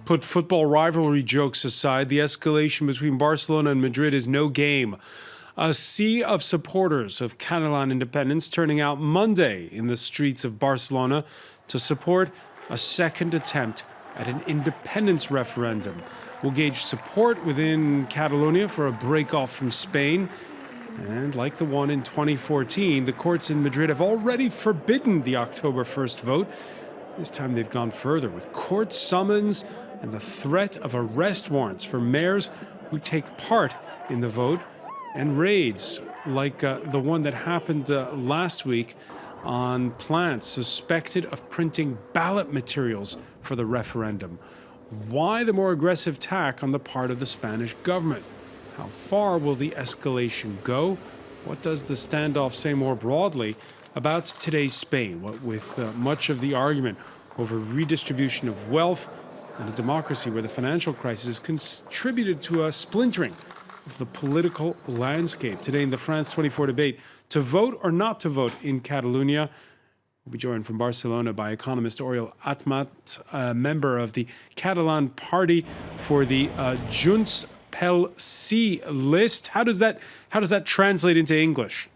Put football rivalry jokes aside, the escalation between Barcelona and Madrid is no game. A sea of supporters of Catalan independence turning out Monday in the streets of Barcelona to support a second attempt at an independence referendum. Will gauge support within Catalonia for a break-off from Spain. And like the one in 2014, the courts in Madrid have already forbidden the October 1st vote. This time they've gone further with court summons and the threat of arrest warrants for mayors who take part in the vote, and raids like the one that happened last week on plants suspected of printing ballot materials for the referendum. Why the more aggressive tack on the part of the Spanish government? How far will the escalation go? What does the standoff say more broadly about today's Spain, what with much of the argument over redistribution of wealth and a democracy where the financial crisis has contributed to a splintering of the political landscape? Today in the France 24 debate, to vote or not to vote in Catalonia. We'll be joined from Barcelona by economist Oriol Atmat, a member of the Catalan party for the Junts pel Sí list. How does that translate into English?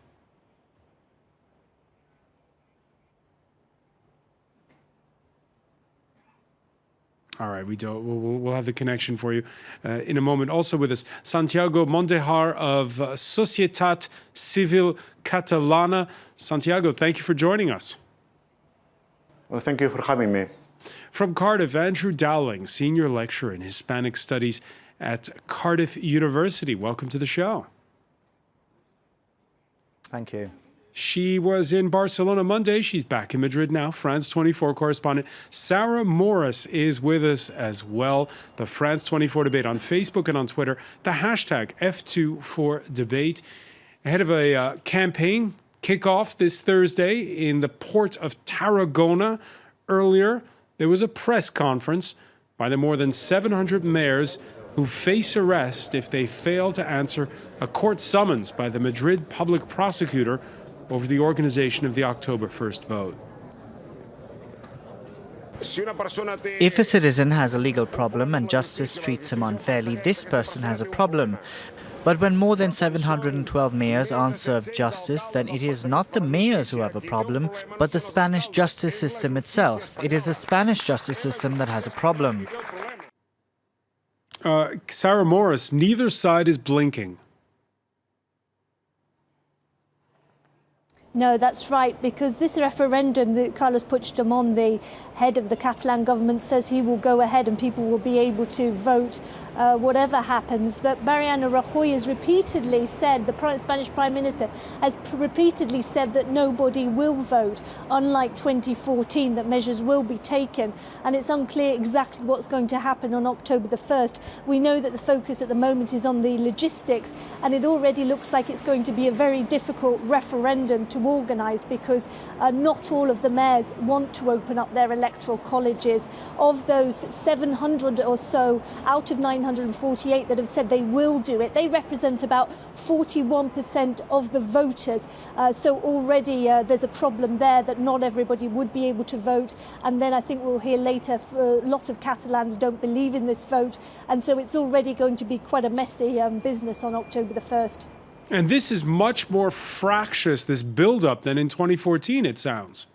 All right, we'll have the connection for you in a moment. Also with us, Santiago Mondejar of Societat Civil Catalana. Santiago, thank you for joining us. Well, thank you for having me. From Cardiff, Andrew Dowling, Senior Lecturer in Hispanic Studies at Cardiff University. Welcome to the show. Thank you. She was in Barcelona Monday. She's back in Madrid now. France 24 correspondent Sarah Morris is with us as well. The France 24 debate on Facebook and on Twitter. The hashtag F24debate. Ahead of a campaign kickoff this Thursday in the port of Tarragona. Earlier, there was a press conference by the more than 700 mayors who face arrest if they fail to answer a court summons by the Madrid public prosecutor over the organization of the October 1st vote. If a citizen has a legal problem and justice treats him unfairly, this person has a problem. But when more than 712 mayors aren't served justice, then it is not the mayors who have a problem, but the Spanish justice system itself. It is the Spanish justice system that has a problem. Sarah Morris, neither side is blinking. No, that's right, because this referendum that Carles Puigdemont, the head of the Catalan government, says he will go ahead and people will be able to vote whatever happens. But Mariano Rajoy has repeatedly said, the Spanish Prime Minister has repeatedly said that nobody will vote, unlike 2014, that measures will be taken. And it's unclear exactly what's going to happen on October the 1st. We know that the focus at the moment is on the logistics, and it already looks like it's going to be a very difficult referendum to organise, because not all of the mayors want to open up their electoral colleges. Of those 700 or so out of 948 that have said they will do it, they represent about 41% of the voters. So already there's a problem there that not everybody would be able to vote. And then I think we'll hear later lots of Catalans don't believe in this vote. And so it's already going to be quite a messy business on October the 1st. And this is much more fractious, this build-up, than in 2014, it sounds.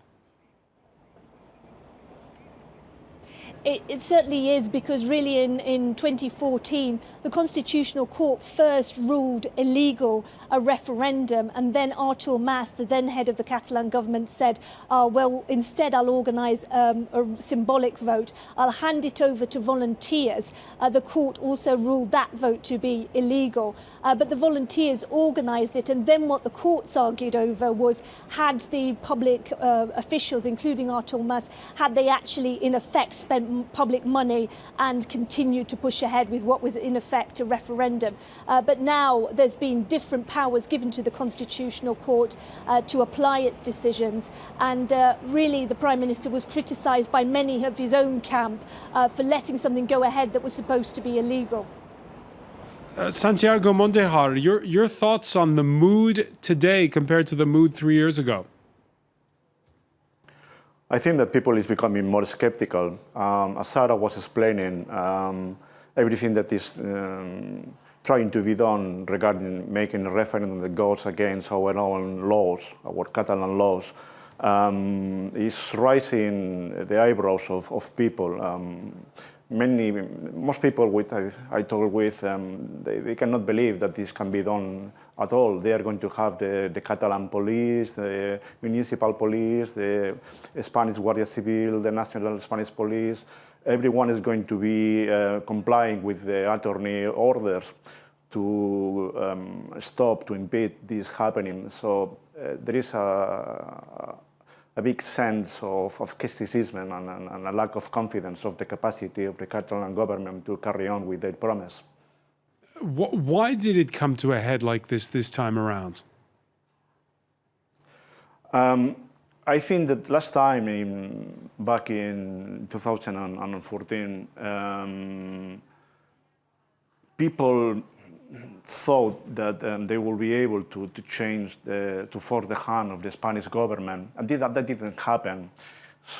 It certainly is, because really in 2014, the Constitutional Court first ruled illegal a referendum, and then Artur Mas, the then head of the Catalan government, said, well, instead I'll organise a symbolic vote. I'll hand it over to volunteers. The court also ruled that vote to be illegal. But the volunteers organised it, and then what the courts argued over was, had the public officials, including Artur Mas, had they actually in effect spent public money and continued to push ahead with what was in effect a referendum. But now there's been different powers given to the Constitutional Court to apply its decisions, and really the Prime Minister was criticised by many of his own camp for letting something go ahead that was supposed to be illegal. Santiago Mondejar, your thoughts on the mood today compared to the mood 3 years ago? I think that people is becoming more skeptical. As Sarah was explaining, everything that is trying to be done regarding making a referendum that goes against our own laws, our Catalan laws, is raising the eyebrows of people. Most people I talk with, they cannot believe that this can be done at all. They are going to have the Catalan police, the municipal police, the Spanish Guardia Civil, the National Spanish Police. Everyone is going to be complying with the attorney orders to stop, to impede this happening. So there is a big sense of skepticism and a lack of confidence of the capacity of the Catalan government to carry on with their promise. Why did it come to a head like this time around? I think that last time, back in 2014, people thought that they will be able to change, to force the hand of the Spanish government, and that didn't happen.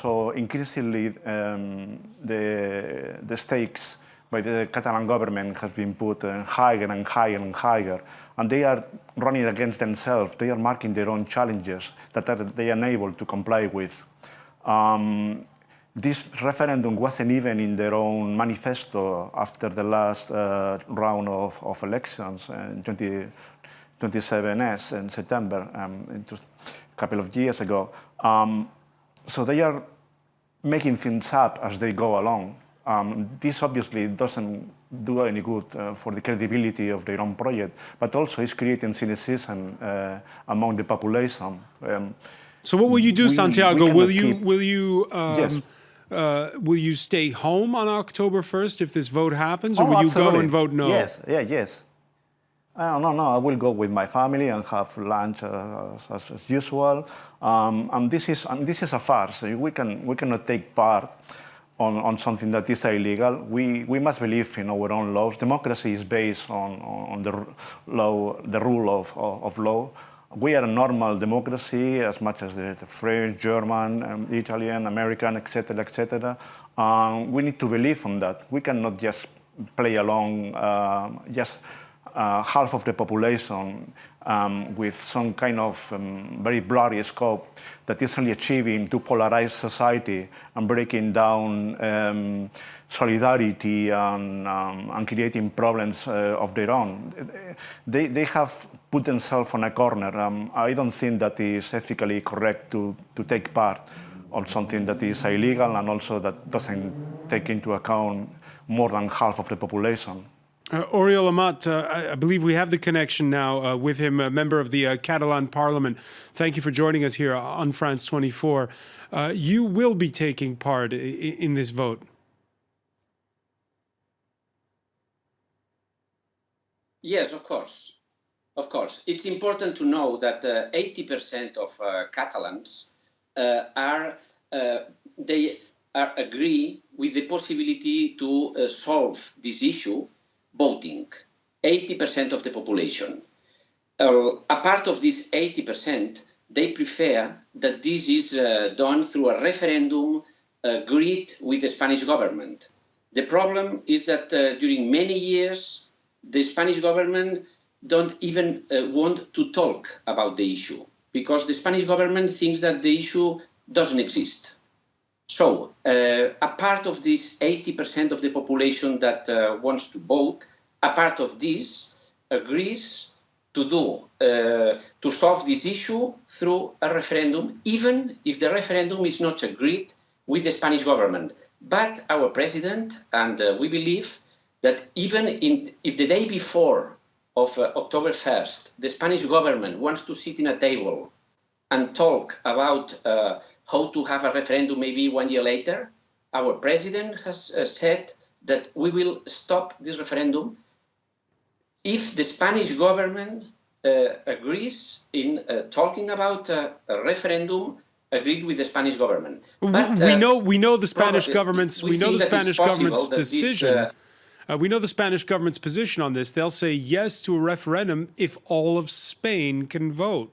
So increasingly, the stakes by the Catalan government has been put higher and higher and higher, and they are running against themselves. They are marking their own challenges that they are unable to comply with. This referendum wasn't even in their own manifesto after the last round of elections in 2027 in September, a couple of years ago. So they are making things up as they go along. This obviously doesn't do any good for the credibility of their own project, but also is creating cynicism among the population. So what will you do, Santiago? Will you stay home on October 1st if this vote happens, or will you go and vote no? Yes, yes. No, I will go with my family and have lunch as usual. And this is a farce. We cannot take part on something that is illegal. We must believe in our own laws. Democracy is based on the rule of law. We are a normal democracy, as much as the French, German, Italian, American, etc., etc. We need to believe in that. We cannot just play along, half of the population with some kind of very blurry scope that is only achieving to polarize society and breaking down solidarity and creating problems of their own. They have put themselves on a corner. I don't think that is ethically correct to take part on something that is illegal and also that doesn't take into account more than half of the population. Oriol Amat, I believe we have the connection now with him, a member of the Catalan Parliament. Thank you for joining us here on France 24. You will be taking part in this vote. Yes, of course. Of course. It's important to know that 80% of Catalans agree with the possibility to solve this issue voting, 80% of the population. A part of this 80%, they prefer that this is done through a referendum agreed with the Spanish government. The problem is that during many years, the Spanish government don't even want to talk about the issue because the Spanish government thinks that the issue doesn't exist. So, a part of this 80% of the population that wants to vote, a part of this agrees to solve this issue through a referendum, even if the referendum is not agreed with the Spanish government. But our president, and we believe that even if the day before of October 1st, the Spanish government wants to sit in a table and talk about how to have a referendum maybe 1 year later, our president has said that we will stop this referendum if the Spanish government agrees in talking about a referendum agreed with the Spanish government. But, we know the Spanish government's decision. We know the Spanish government's position on this. They'll say yes to a referendum if all of Spain can vote.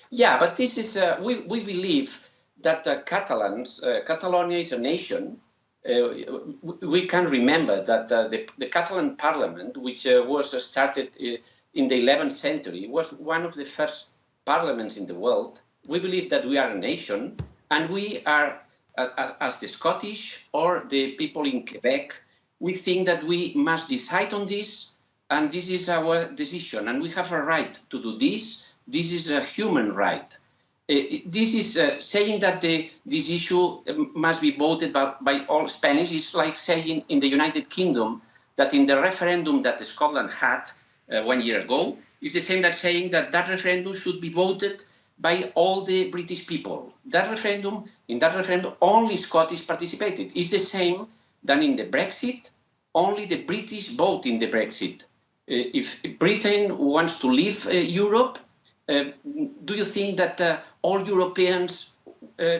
Yeah, but this is, we believe that Catalonia is a nation. We can remember that the Catalan parliament, which was started in the 11th century, was one of the first parliaments in the world. We believe that we are a nation, and we are, as the Scottish or the people in Quebec, we think that we must decide on this, and this is our decision, and we have a right to do this. This is a human right. This is saying that this issue must be voted by all Spanish. It's like saying in the United Kingdom that in the referendum that Scotland had 1 year ago, it's the same as saying that that referendum should be voted by all the British people. In that referendum, only Scottish participated. It's the same than in the Brexit, only the British vote in the Brexit. If Britain wants to leave Europe, do you think that all Europeans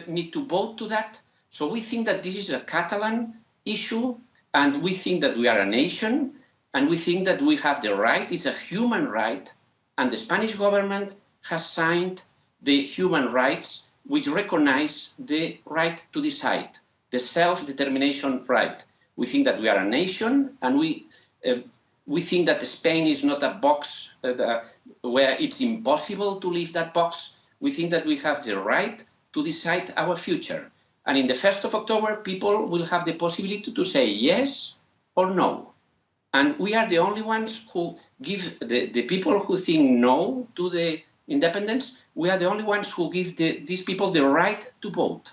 need to vote to that? So we think that this is a Catalan issue, and we think that we are a nation, and we think that we have the right, it's a human right, and the Spanish government has signed the human rights which recognize the right to decide, the self-determination right. We think that we are a nation, and we think that Spain is not a box where it's impossible to leave that box. We think that we have the right to decide our future. And in the 1st of October, people will have the possibility to say yes or no. And we are the only ones who give the people who think no to the independence, we are the only ones who give these people the right to vote.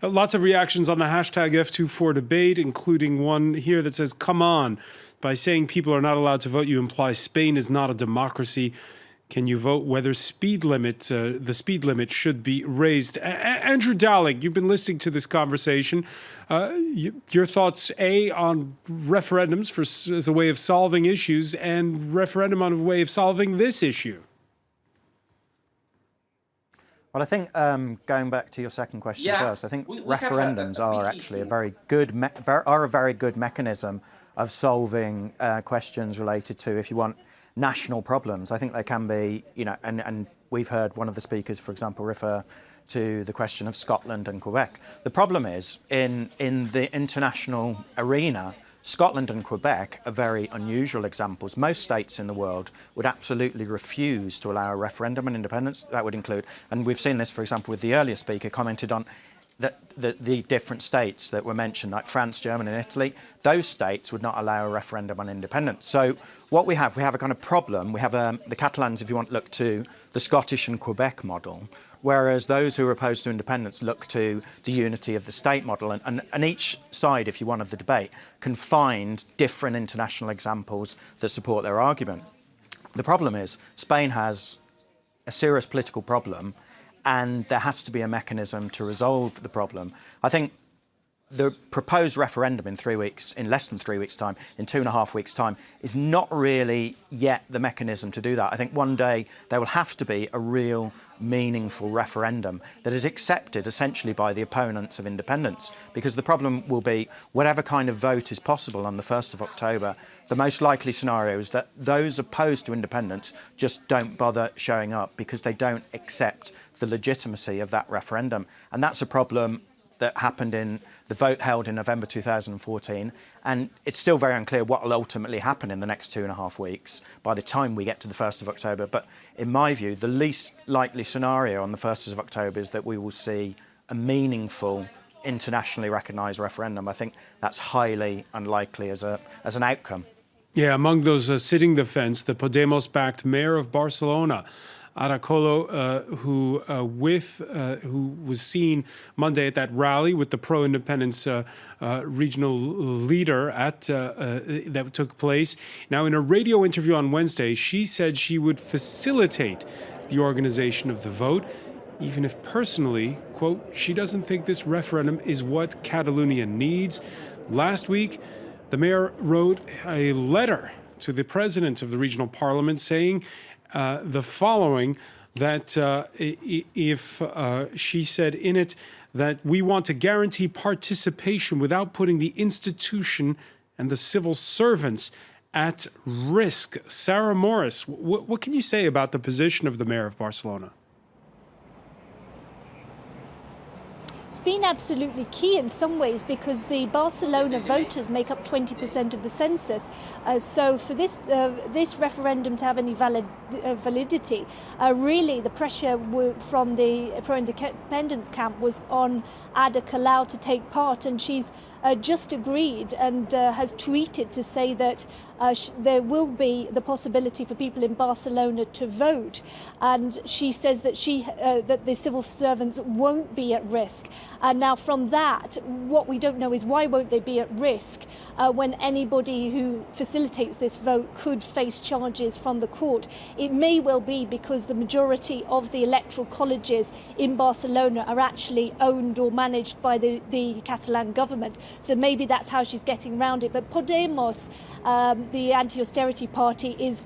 Lots of reactions on the hashtag F24debate, including one here that says, come on. By saying people are not allowed to vote, you imply Spain is not a democracy. Can you vote whether the speed limit should be raised? Andrew Dowling, you've been listening to this conversation. Your thoughts, A, on referendums as a way of solving issues, and referendum on a way of solving this issue? Well, I think going back to your second question first, I think referendums are actually a very good mechanism of solving questions related to, if you want, national problems. I think they can be, and we've heard one of the speakers, for example, refer to the question of Scotland and Quebec. The problem is, in the international arena, Scotland and Quebec are very unusual examples. Most states in the world would absolutely refuse to allow a referendum on independence. That would include, and we've seen this, for example, with the earlier speaker commented on the different states that were mentioned, like France, Germany and Italy. Those states would not allow a referendum on independence. So what we have a kind of problem. We have the Catalans, if you want, look to the Scottish and Quebec model, whereas those who are opposed to independence look to the unity of the state model. And each side, if you want, of the debate can find different international examples that support their argument. The problem is Spain has a serious political problem, and there has to be a mechanism to resolve the problem. I think the proposed referendum in less than 3 weeks' time, in 2.5 weeks' time, is not really yet the mechanism to do that. I think one day there will have to be a real meaningful referendum that is accepted essentially by the opponents of independence, because the problem will be whatever kind of vote is possible on the 1st of October, the most likely scenario is that those opposed to independence just don't bother showing up because they don't accept the legitimacy of that referendum. And that's a problem that happened in the vote held in November 2014, and it's still very unclear what will ultimately happen in the next 2.5 weeks by the time we get to the 1st of October. But in my view, the least likely scenario on the 1st of October is that we will see a meaningful, internationally recognised referendum. I think that's highly unlikely as an outcome. Yeah, among those sitting the fence, the Podemos-backed mayor of Barcelona, Ada Colau, who was seen Monday at that rally with the pro-independence regional leader that took place. Now, in a radio interview on Wednesday, she said she would facilitate the organization of the vote, even if personally, quote, she doesn't think this referendum is what Catalonia needs. Last week, the mayor wrote a letter to the president of the regional parliament saying the following, that she said in it that we want to guarantee participation without putting the institution and the civil servants at risk. Sarah Morris, what can you say about the position of the mayor of Barcelona? it's been absolutely key in some ways, because the Barcelona voters make up 20% of the census. So for this referendum to have any validity, really the pressure from the pro-independence camp was on Ada Colau to take part, and she's just agreed and has tweeted to say that there will be the possibility for people in Barcelona to vote, and she says that that the civil servants won't be at risk. And now from that, what we don't know is why won't they be at risk when anybody who facilitates this vote could face charges from the court. It may well be because the majority of the electoral colleges in Barcelona are actually owned or managed by the Catalan government. So maybe that's how she's getting around it. But Podemos, the anti-austerity party, is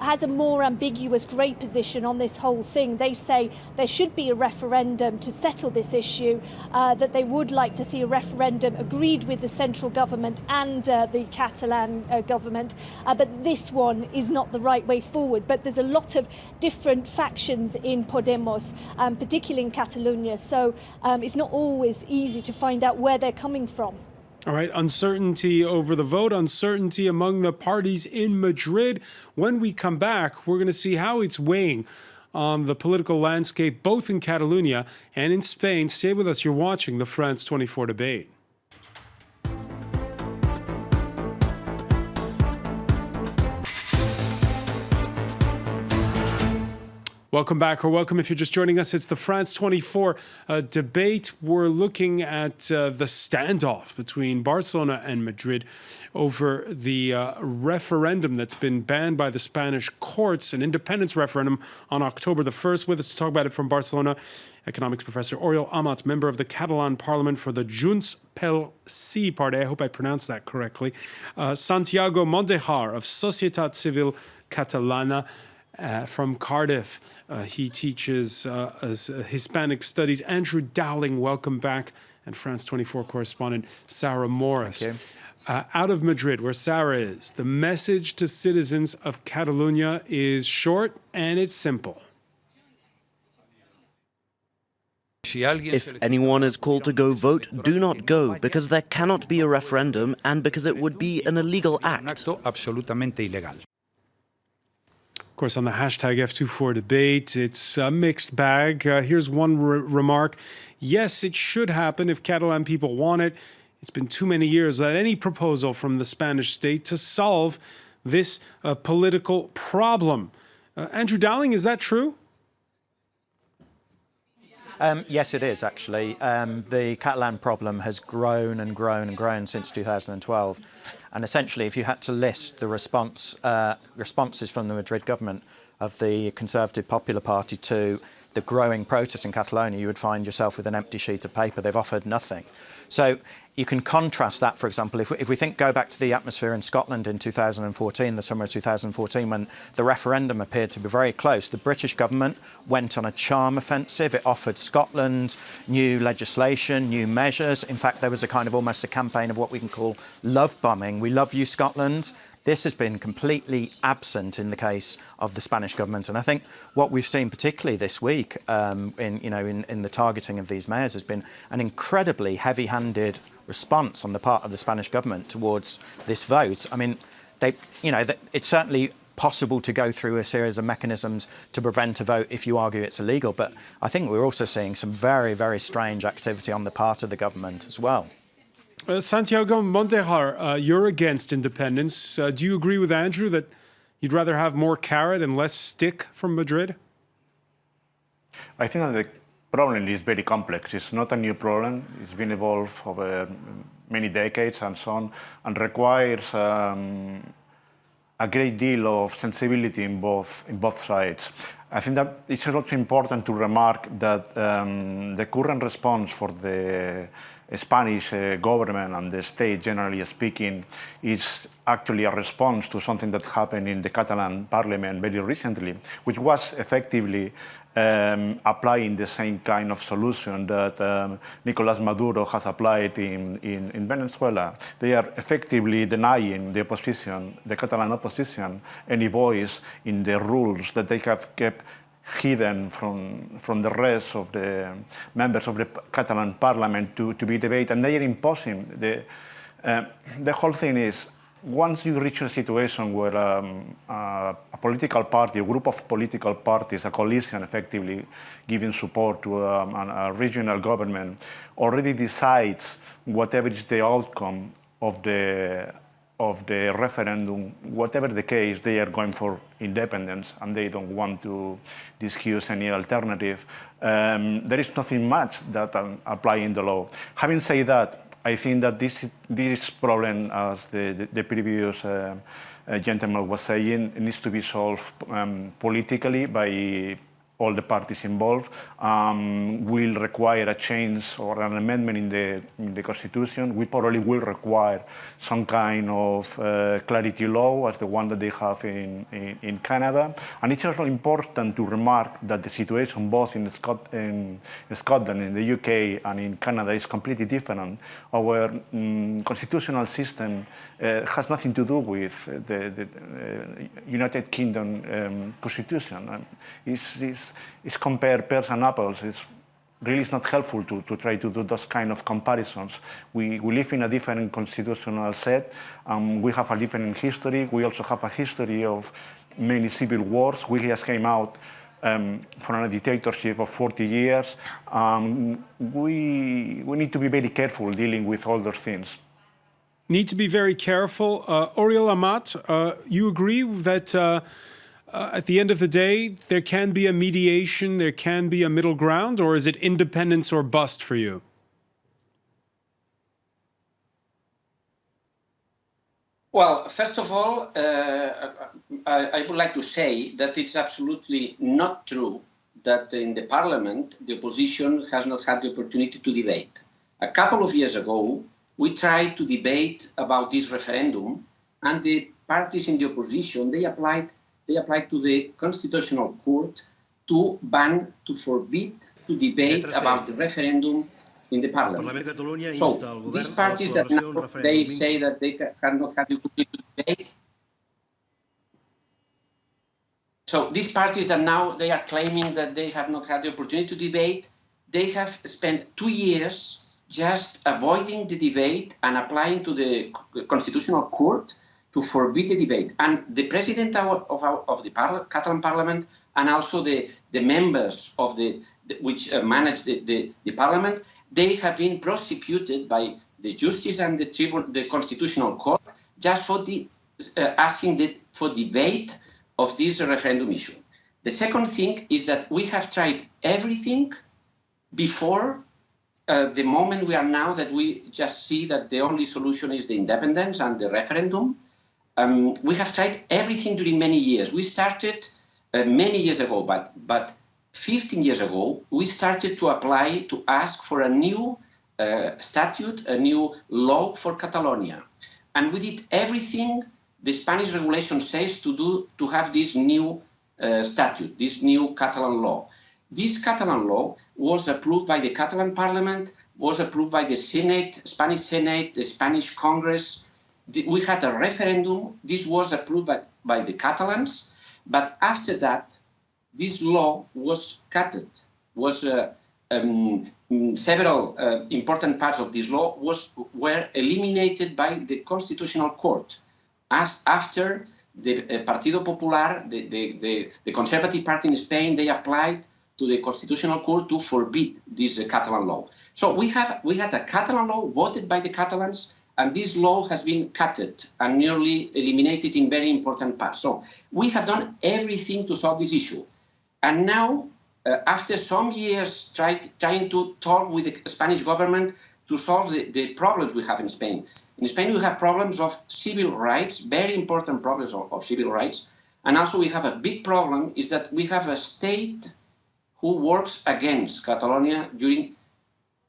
has a more ambiguous grey position on this whole thing. They say there should be a referendum to settle this issue, that they would like to see a referendum agreed with the central government and the Catalan government, but this one is not the right way forward. But there's a lot of different factions in Podemos, particularly in Catalonia, so it's not always easy to find out where they're coming from. All right, uncertainty over the vote, uncertainty among the parties in Madrid. When we come back, we're going to see how it's weighing on the political landscape, both in Catalonia and in Spain. Stay with us. You're watching the France 24 debate. Welcome back, or welcome if you're just joining us. It's the France 24 debate. We're looking at the standoff between Barcelona and Madrid over the referendum that's been banned by the Spanish courts, an independence referendum on October the 1st. With us to talk about it from Barcelona, economics professor Oriol Amat, member of the Catalan parliament for the Junts pel Sí party. I hope I pronounced that correctly. Santiago Mondejar of Societat Civil Catalana, from Cardiff. He teaches Hispanic studies. Andrew Dowling, welcome back. And France 24 correspondent Sarah Morris. Thank you. Out of Madrid, where Sarah is, the message to citizens of Catalonia is short and it's simple. If anyone is called to go vote, do not go, because there cannot be a referendum and because it would be an illegal act. Of course, on the hashtag F24 debate, it's a mixed bag. Here's one remark. Yes, it should happen if Catalan people want it. It's been too many years without any proposal from the Spanish state to solve this political problem. Andrew Dowling, is that true? Yes, it is, actually. The Catalan problem has grown and grown and grown since 2012. And essentially, if you had to list the responses from the Madrid government of the Conservative Popular Party to the growing protests in Catalonia, you would find yourself with an empty sheet of paper. They've offered nothing. So you can contrast that, for example, if we go back to the atmosphere in Scotland in 2014, the summer of 2014, when the referendum appeared to be very close. The British government went on a charm offensive. It offered Scotland new legislation, new measures. In fact, there was a kind of almost a campaign of what we can call love bombing. We love you, Scotland. This has been completely absent in the case of the Spanish government. And I think what we've seen particularly this week in the targeting of these mayors has been an incredibly heavy-handed response on the part of the Spanish government towards this vote. I mean, it's certainly possible to go through a series of mechanisms to prevent a vote if you argue it's illegal. But I think we're also seeing some very, very strange activity on the part of the government as well. Santiago Mondejar, you're against independence. Do you agree with Andrew that you'd rather have more carrot and less stick from Madrid? I think that the problem is very complex. It's not a new problem. It's been evolved over many decades and so on, and requires a great deal of sensibility in both sides. I think that it's also important to remark that the current response for the Spanish government and the state, generally speaking, is actually a response to something that happened in the Catalan parliament very recently, which was effectively applying the same kind of solution that Nicolás Maduro has applied in Venezuela. They are effectively denying the opposition, the Catalan opposition, any voice in the rules that they have kept hidden from the rest of the members of the Catalan parliament to be debated, and they are imposing. The whole thing is, once you reach a situation where a political party, a group of political parties, a coalition effectively giving support to a regional government, already decides whatever is the outcome of the referendum, whatever the case, they are going for independence and they don't want to discuss any alternative. There is nothing much that apply in the law. Having said that, I think that this problem, as the previous gentleman was saying, needs to be solved politically by all the parties involved. Will require a change or an amendment in the Constitution. We probably will require some kind of clarity law as the one that they have in Canada. And it's also important to remark that the situation both in Scotland, in the UK and in Canada is completely different. Our constitutional system has nothing to do with the United Kingdom Constitution. It's compare pears and apples. It's really not helpful to try to do those kind of comparisons. We live in a different constitutional set. We have a different history. We also have a history of many civil wars. We just came out from a dictatorship of 40 years. We need to be very careful dealing with all those things. Need to be very careful. Oriol Amat, you agree that at the end of the day, there can be a mediation, there can be a middle ground, or is it independence or bust for you? Well, first of all, I would like to say that it's absolutely not true that in the parliament, the opposition has not had the opportunity to debate. A couple of years ago, we tried to debate about this referendum, and the parties in the opposition, they applied to the Constitutional Court to forbid to debate about the referendum in the parliament. So these parties that now they say that they cannot have the opportunity to debate. So these parties that now they are claiming that they have not had the opportunity to debate, they have spent 2 years just avoiding the debate and applying to the Constitutional Court to forbid the debate. And the president of the Catalan parliament and also the members of which manage the parliament, they have been prosecuted by the justice and the Constitutional Court just for asking for debate of this referendum issue. The second thing is that we have tried everything before the moment we are now that we just see that the only solution is the independence and the referendum. We have tried everything during many years. We started many years ago, but 15 years ago, we started to apply to ask for a new statute, a new law for Catalonia. And we did everything the Spanish regulation says to have this new statute, this new Catalan law. This Catalan law was approved by the Catalan parliament, was approved by the Senate, Spanish Senate, the Spanish Congress. We had a referendum. This was approved by the Catalans, but after that, this law was cut. Several important parts of this law were eliminated by the Constitutional Court. As after the Partido Popular, the Conservative Party in Spain, they applied to the Constitutional Court to forbid this Catalan law. So we had a Catalan law voted by the Catalans, and this law has been cut and nearly eliminated in very important parts. So we have done everything to solve this issue. And now, after some years trying to talk with the Spanish government to solve the problems we have in Spain. In Spain, we have problems of civil rights, very important problems of civil rights. And also we have a big problem is that we have a state who works against Catalonia during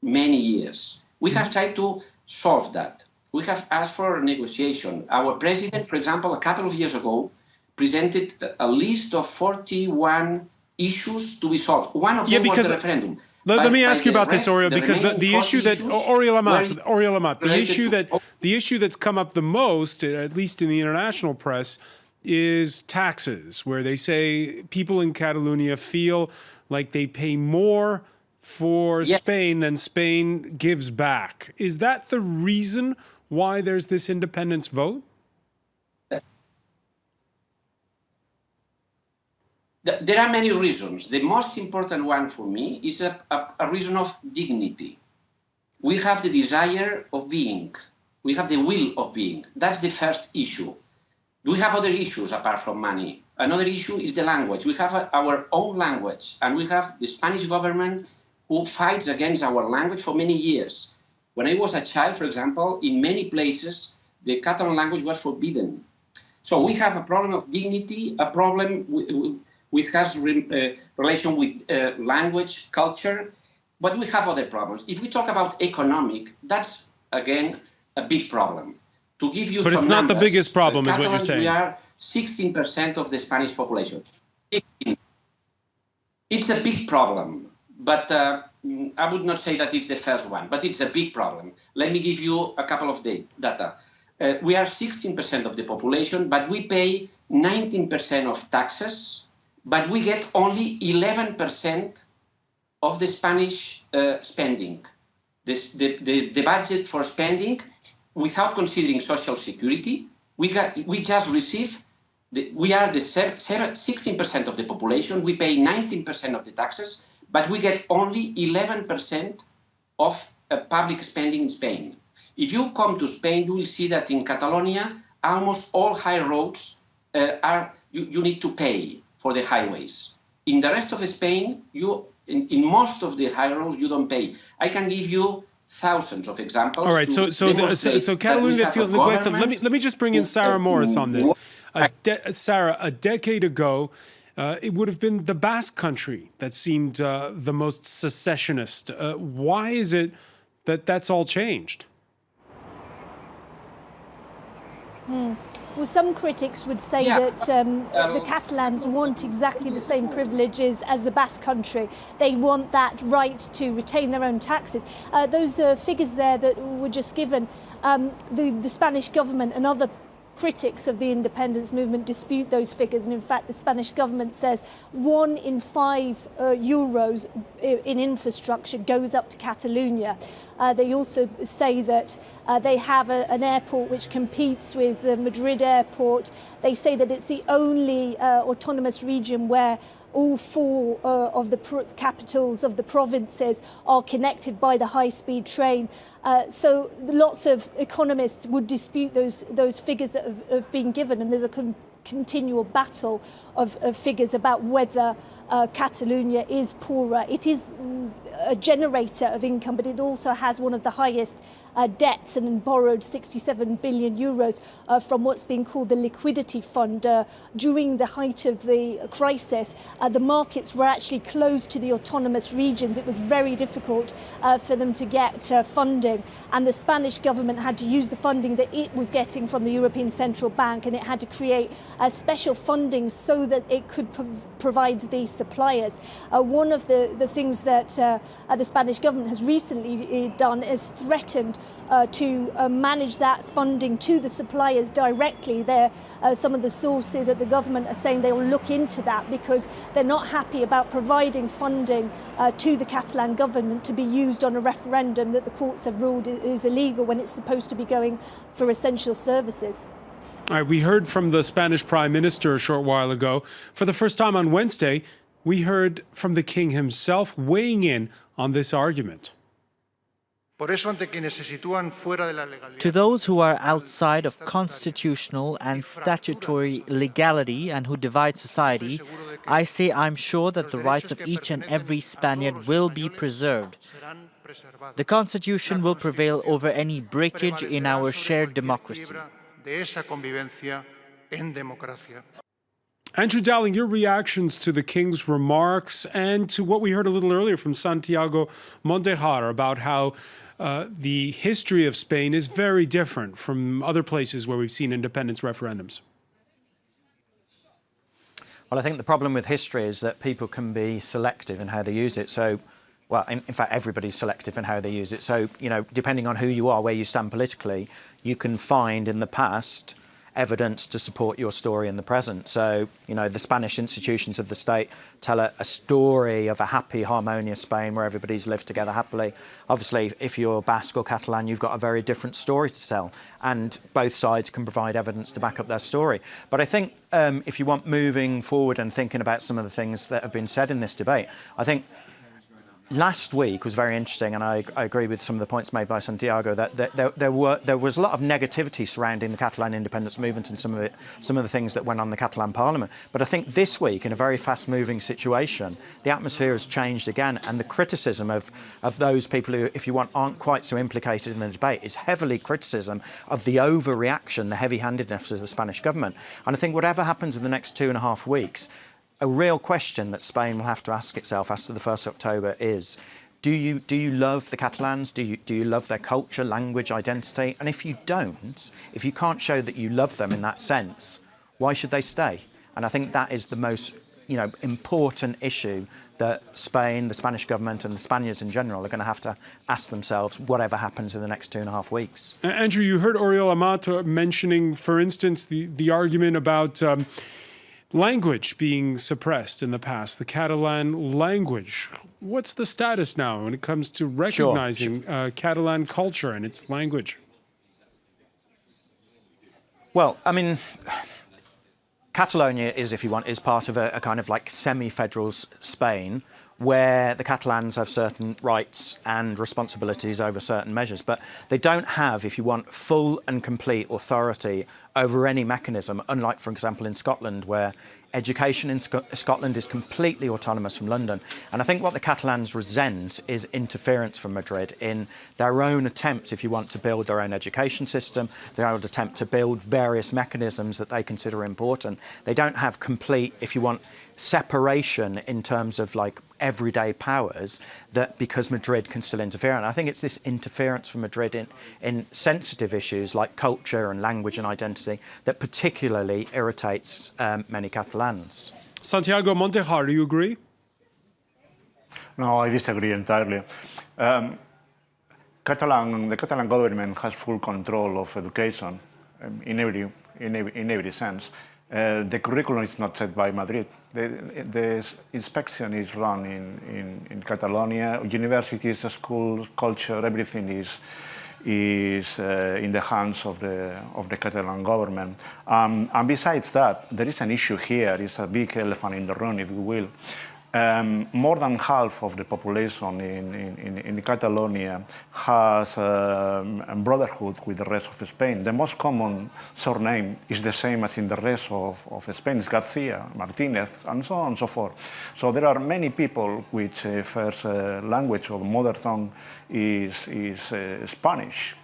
many years. We have tried to solve that. We have asked for a negotiation. Our president, for example, a couple of years ago, presented a list of 41 issues to be solved. One of them was the referendum. Let me ask you about this, Oriol, because the issue that Oriol Amat, the issue that's come up the most, at least in the international press, is taxes, where they say people in Catalonia feel like they pay more for Spain than Spain gives back. Is that the reason why there's this independence vote? There are many reasons. The most important one for me is a reason of dignity. We have the desire of being. We have the will of being. That's the first issue. We have other issues apart from money. Another issue is the language. We have our own language, and we have the Spanish government who fights against our language for many years. When I was a child, for example, in many places, the Catalan language was forbidden. So we have a problem of dignity, a problem which has relation with language, culture, but we have other problems. If we talk about economic, that's, again, a big problem. To give you but some it's not numbers, the biggest problem, is what you're Catalans, saying. We are 16% of the Spanish population. It's a big problem, but I would not say that it's the first one, but it's a big problem. Let me give you a couple of data. We are 16% of the population, but we pay 19% of taxes, but we get only 11% of the Spanish spending. The budget for spending, without considering social security, we just receive, we are the 16% of the population, we pay 19% of the taxes, but we get only 11% of public spending in Spain. If you come to Spain, you will see that in Catalonia, almost all high roads you need to pay for the highways. In the rest of Spain, in most of the high roads, you don't pay. I can give you thousands of examples. All right, so Catalonia feels neglected. Let me just bring in Sarah Morris on this. Sarah, a decade ago, it would have been the Basque country that seemed the most secessionist. Why is it that that's all changed? Well, some critics would say that the Catalans want exactly the same privileges as the Basque country. They want that right to retain their own taxes. Those figures there that were just given, the Spanish government and other critics of the independence movement dispute those figures, and in fact the Spanish government says 1 in 5 euros in infrastructure goes up to Catalonia. They also say that they have an airport which competes with the Madrid airport. They say that it's the only autonomous region where all 4 of the capitals of the provinces are connected by the high-speed train. So lots of economists would dispute those figures that have been given, and there's a continual battle of figures about whether Catalonia is poorer. It is a generator of income, but it also has one of the highest debts and borrowed 67 billion euros from what's being called the liquidity fund. During the height of the crisis, the markets were actually closed to the autonomous regions. It was very difficult for them to get funding, and the Spanish government had to use the funding that it was getting from the European Central Bank, and it had to create special funding so that it could provide these suppliers. One of the things that the Spanish government has recently done is threatened to manage that funding to the suppliers directly. Some of the sources at the government are saying they will look into that because they're not happy about providing funding to the Catalan government to be used on a referendum that the courts have ruled is illegal when it's supposed to be going for essential services. All right, we heard from the Spanish Prime Minister a short while ago. For the first time on Wednesday, we heard from the King himself weighing in on this argument. To those who are outside of constitutional and statutory legality and who divide society, I say I'm sure that the rights of each and every Spaniard will be preserved. The Constitution will prevail over any breakage in our shared democracy. Andrew Dowling, your reactions to the King's remarks and to what we heard a little earlier from Santiago Montejar about how the history of Spain is very different from other places where we've seen independence referendums. Well, I think the problem with history is that people can be selective in how they use it. So, well, in fact, everybody's selective in how they use it. So, you know, depending on who you are, where you stand politically, you can find in the past evidence to support your story in the present. So, you know, the Spanish institutions of the state tell a story of a happy, harmonious Spain where everybody's lived together happily. Obviously, if you're Basque or Catalan, you've got a very different story to tell, and both sides can provide evidence to back up their story. But I think if you want moving forward and thinking about some of the things that have been said in this debate, I think last week was very interesting, and I agree with some of the points made by Santiago, that there was a lot of negativity surrounding the Catalan independence movement and some of the things that went on in the Catalan parliament. But I think this week, in a very fast-moving situation, the atmosphere has changed again, and the criticism of those people who, if you want, aren't quite so implicated in the debate is heavily criticism of the overreaction, the heavy-handedness of the Spanish government. And I think whatever happens in the next 2.5 weeks, a real question that Spain will have to ask itself after the 1st of October is, do you love the Catalans? Do you love their culture, language, identity? And if you don't, if you can't show that you love them in that sense, why should they stay? And I think that is the most, you know, important issue that Spain, the Spanish government and the Spaniards in general are going to have to ask themselves, whatever happens in the next 2.5 weeks. Andrew, you heard Oriol Amat mentioning, for instance, the argument about language being suppressed in the past, the Catalan language. What's the status now when it comes to recognizing Catalan culture and its language? Well, I mean, Catalonia is, if you want, is part of a kind of like semi-federal Spain, where the Catalans have certain rights and responsibilities over certain measures, but they don't have, if you want, full and complete authority over any mechanism, unlike, for example, in Scotland, where education in Scotland is completely autonomous from London. And I think what the Catalans resent is interference from Madrid in their own attempt, if you want, to build their own education system, their own attempt to build various mechanisms that they consider important. They don't have complete, if you want, separation in terms of like everyday powers, that because Madrid can still interfere. And I think it's this interference from Madrid in sensitive issues like culture and language and identity that particularly irritates many Catalans. Santiago Montejar, do you agree? No, I disagree entirely. The Catalan government has full control of education in every sense. The curriculum is not set by Madrid. The inspection is run in Catalonia. Universities, schools, culture, everything is in the hands of the Catalan government. And besides that, there is an issue here. It's a big elephant in the room, if you will. More than half of the population in Catalonia has a brotherhood with the rest of Spain. The most common surname is the same as in the rest of Spain. It's Garcia, Martinez, and so on and so forth. So there are many people which first language or mother tongue is Spanish.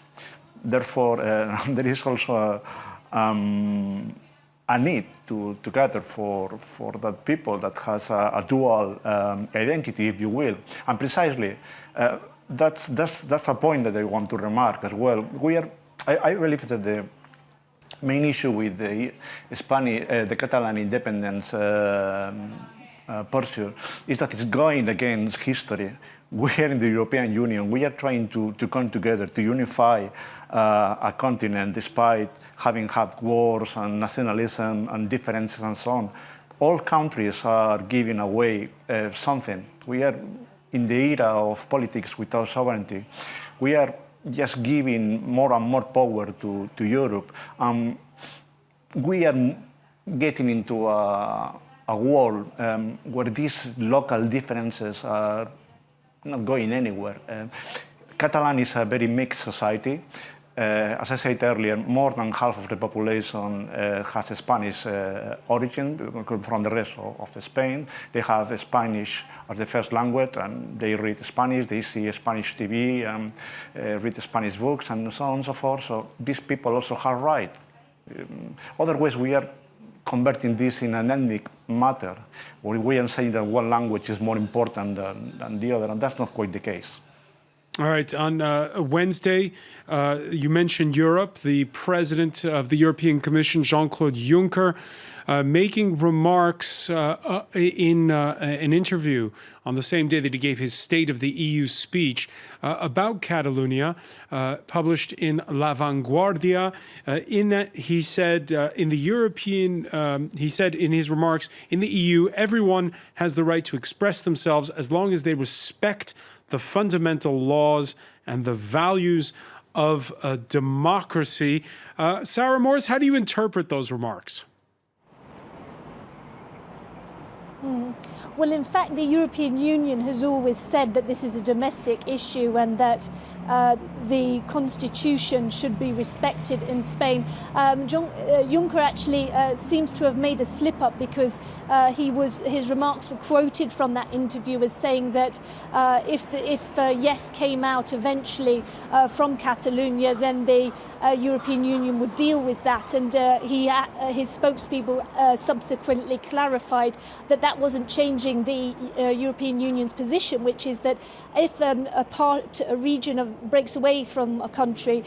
Therefore, there is also a need to gather for that people that has a dual identity, if you will. And precisely, that's a point that I want to remark as well. I believe that the main issue with the Catalan independence pursuit is that it's going against history. We are in the European Union. We are trying to come together, to unify a continent despite having had wars and nationalism and differences and so on. All countries are giving away something. We are in the era of politics without sovereignty. We are just giving more and more power to Europe. We are getting into a world where these local differences are not going anywhere. Catalan is a very mixed society. As I said earlier, more than half of the population has a Spanish origin from the rest of Spain. They have Spanish as the first language, and they read Spanish, they see Spanish TV, read Spanish books, and so on and so forth. So these people also have rights. Otherwise, we are converting this in an ethnic matter, where we are saying that one language is more important than the other, and that's not quite the case. All right. On Wednesday, you mentioned Europe. The president of the European Commission, Jean-Claude Juncker, making remarks in an interview on the same day that he gave his State of the EU speech about Catalonia, published in La Vanguardia. In that, he said, he said in his remarks, in the EU, everyone has the right to express themselves as long as they respect the fundamental laws and the values of a democracy. Sarah Morris, how do you interpret those remarks? Well, in fact, the European Union has always said that this is a domestic issue and that the constitution should be respected in Spain. Juncker actually seems to have made a slip up because his remarks were quoted from that interview as saying that if yes came out eventually from Catalonia, then the European Union would deal with that. And his spokespeople subsequently clarified that that wasn't changing the European Union's position, which is that if a region breaks away from a country,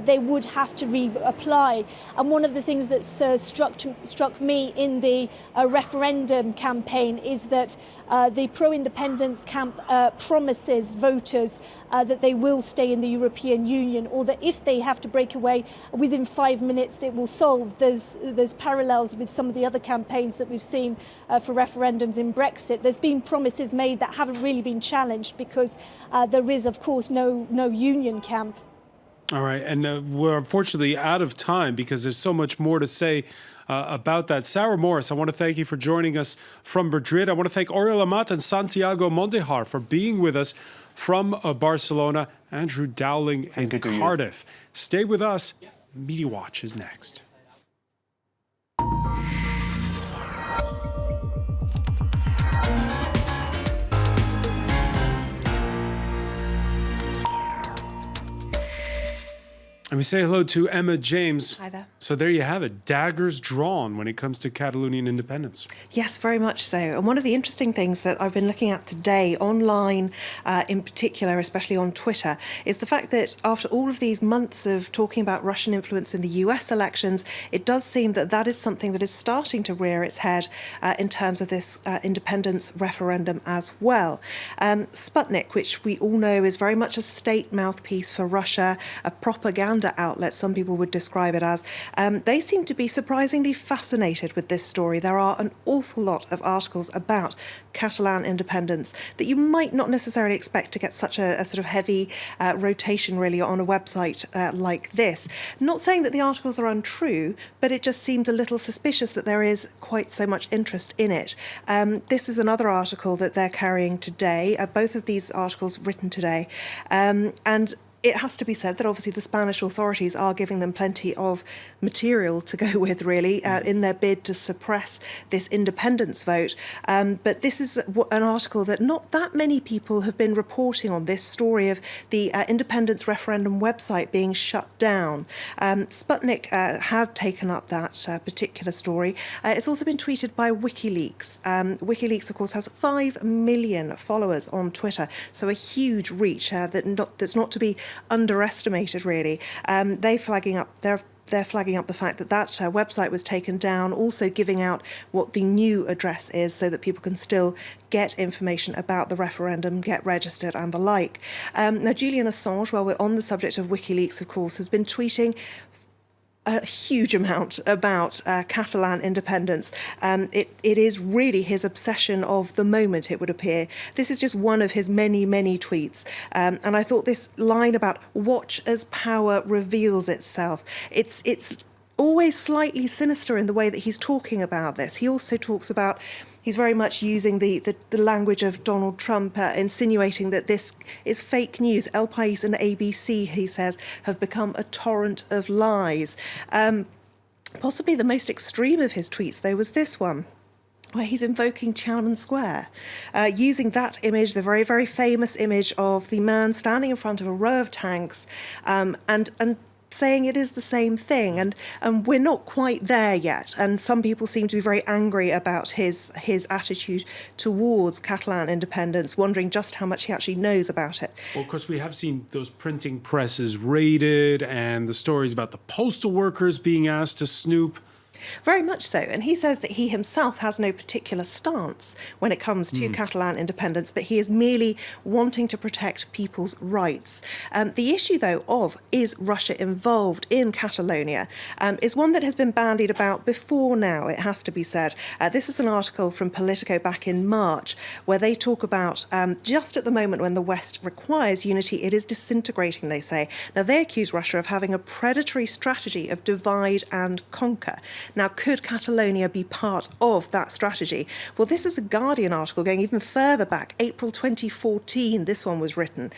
they would have to reapply. And one of the things that struck me in the referendum campaign is that the pro-independence camp promises voters that they will stay in the European Union, or that if they have to break away within 5 minutes, it will solve. There's parallels with some of the other campaigns that we've seen for referendums in Brexit. There's been promises made that haven't really been challenged because there is, of course, no union camp. All right, and we're unfortunately out of time because there's so much more to say about that. Sarah Morris, I want to thank you for joining us from Madrid. I want to thank Oriol Amat and Santiago Montejar for being with us from Barcelona. Andrew Dowling in Cardiff. Stay with us. Media Watch is next. And we say hello to Emma James. Hi there. So there you have it, daggers drawn when it comes to Catalonian independence. Yes, very much so. And one of the interesting things that I've been looking at today online, in particular, especially on Twitter, is the fact that after all of these months of talking about Russian influence in the US elections, it does seem that that is something that is starting to rear its head in terms of this independence referendum as well. Sputnik, which we all know is very much a state mouthpiece for Russia, a propaganda outlet, some people would describe it as, they seem to be surprisingly fascinated with this story. There are an awful lot of articles about Catalan independence that you might not necessarily expect to get such a sort of heavy rotation really on a website like this. Not saying that the articles are untrue, but it just seems a little suspicious that there is quite so much interest in it. This is another article that they're carrying today, both of these articles written today, and it has to be said that obviously the Spanish authorities are giving them plenty of material to go with, really, in their bid to suppress this independence vote. But this is an article that not that many people have been reporting on, this story of the independence referendum website being shut down. Sputnik have taken up that particular story. It's also been tweeted by WikiLeaks. WikiLeaks, of course, has 5 million followers on Twitter, so a huge reach that's not to be underestimated, really. They're flagging up the fact that that website was taken down, also giving out what the new address is so that people can still get information about the referendum, get registered and the like. Now, Julian Assange, while we're on the subject of WikiLeaks, of course, has been tweeting a huge amount about Catalan independence. It is really his obsession of the moment, it would appear. This is just one of his many, many tweets. And I thought this line about watch as power reveals itself, it's always slightly sinister in the way that he's talking about this. He also talks about, he's very much using the language of Donald Trump, insinuating that this is fake news. El País and ABC, he says, have become a torrent of lies. Possibly the most extreme of his tweets, though, was this one, where he's invoking Tiananmen Square, using that image, the very, very famous image of the man standing in front of a row of tanks, and saying it is the same thing, and we're not quite there yet. And some people seem to be very angry about his attitude towards Catalan independence, wondering just how much he actually knows about it. Well, of course, we have seen those printing presses raided and the stories about the postal workers being asked to snoop. Very much so. And he says that he himself has no particular stance when it comes to Catalan independence, but he is merely wanting to protect people's rights. The issue, though, of is Russia involved in Catalonia is one that has been bandied about before now, it has to be said. This is an article from Politico back in March where they talk about just at the moment when the West requires unity, it is disintegrating, they say. Now, they accuse Russia of having a predatory strategy of divide and conquer. Now, could Catalonia be part of that strategy? Well, this is a Guardian article going even further back, April 2014, this one was written.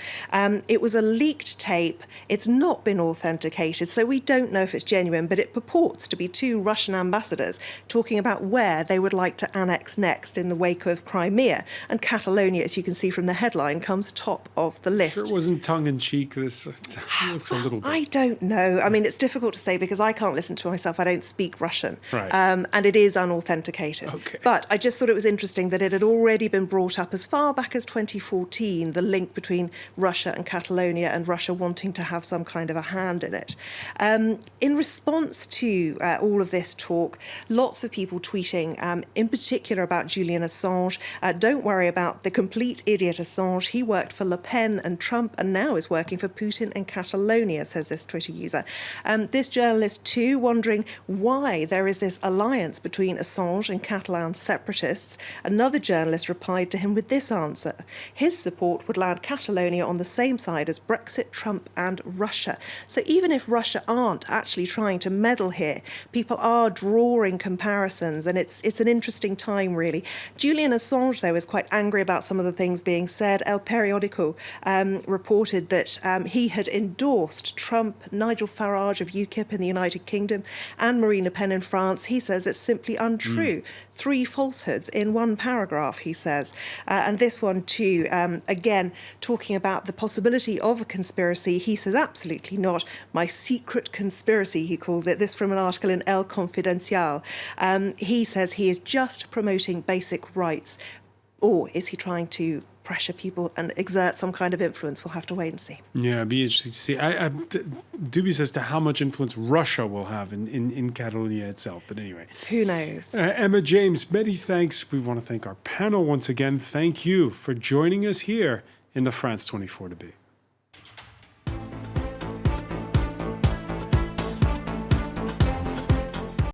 It was a leaked tape. It's not been authenticated, so we don't know if it's genuine, but it purports to be two Russian ambassadors talking about where they would like to annex next in the wake of Crimea. And Catalonia, as you can see from the headline, comes top of the list. Sure it wasn't tongue-in-cheek, this looks a little bit. I don't know. I mean, it's difficult to say because I can't listen to myself. I don't speak Russian. Right. And it is unauthenticated. Okay. But I just thought it was interesting that it had already been brought up as far back as 2014, the link between Russia and Catalonia and Russia wanting to have some kind of a hand in it. In response to all of this talk, lots of people tweeting, in particular about Julian Assange. Don't worry about the complete idiot Assange. He worked for Le Pen and Trump and now is working for Putin and Catalonia, says this Twitter user. This journalist too, wondering why there is this alliance between Assange and Catalan separatists. Another journalist replied to him with this answer. His support would land Catalonia on the same side as Brexit, Trump and Russia. So even if Russia aren't actually trying to meddle here, people are drawing comparisons, and it's an interesting time, really. Julian Assange, though, is quite angry about some of the things being said. El Periódico reported that he had endorsed Trump, Nigel Farage of UKIP in the United Kingdom and Marine Le Pen in France. He says it's simply untrue. 3 falsehoods in one paragraph, he says. And this one too, again, talking about the possibility of a conspiracy. He says absolutely not. My secret conspiracy, he calls it. This from an article in El Confidencial. He says he is just promoting basic rights. Or is he trying to pressure people and exert some kind of influence? We'll have to wait and see. Yeah, it'd be interesting to see. I'm dubious as to how much influence Russia will have in Catalonia itself. But anyway. Who knows? Emma James, many thanks. We want to thank our panel once again. Thank you for joining us here in the France 24 debate.